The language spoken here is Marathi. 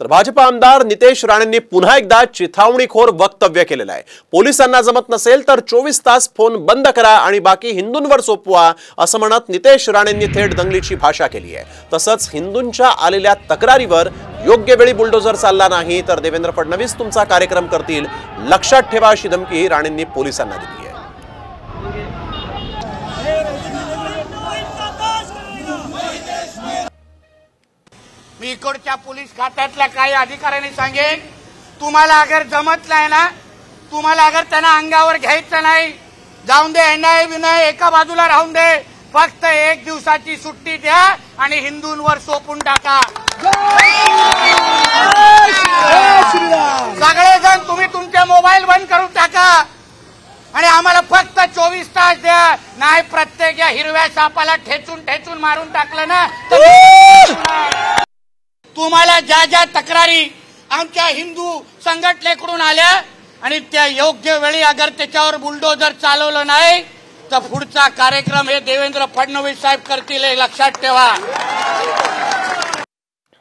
तर भाजपा आमदार नितेश राणेंनी पुन्हा एकदा चिथावणीखोर वक्तव्य केलेलं आहे। पोलिसांना जमत नसेल तर 24 तास फोन बंद करा आणि बाकी हिंदूंवर सोपवा असं म्हणत नितेश राणेंनी थेट दंगलीची भाषा केली आहे। तसंच हिंदूंच्या आलेल्या तक्रारीवर योग्य वेळी बुलडोझर चालला नाही तर देवेंद्र फडणवीस तुमचा कार्यक्रम करतील, लक्षात ठेवा अशी धमकी राणेंनी पोलिसांना दिली आहे। मी इकडच्या पोलीस खात्यातल्या काही अधिकाऱ्यांनी सांगेन, तुम्हाला अगर जमत नाही ना, तुम्हाला अगर त्यांना अंगावर घ्यायचं नाही, जाऊन दे, अन्याय विनय एका बाजूला राहून दे, फक्त 1 दिवसाची सुट्टी द्या आणि हिंदूंवर सोपून टाका। सगळेजण तुम्ही तुमचे मोबाईल बंद करून टाका आणि आम्हाला फक्त 24 तास द्या, नाही प्रत्येक या हिरव्या सापाला ठेचून मारून टाकलं ना तर तुम्हाला ज्या ज्या तक्रारी आमच्या हिंदू संघटनेकडून आल्या आणि त्या योग्य वेळी अगर त्याच्यावर बुलडोझर चालवलं नाही तर पुढचा कार्यक्रम हे देवेंद्र फडणवीस साहेब करतील, हे लक्षात ठेवा।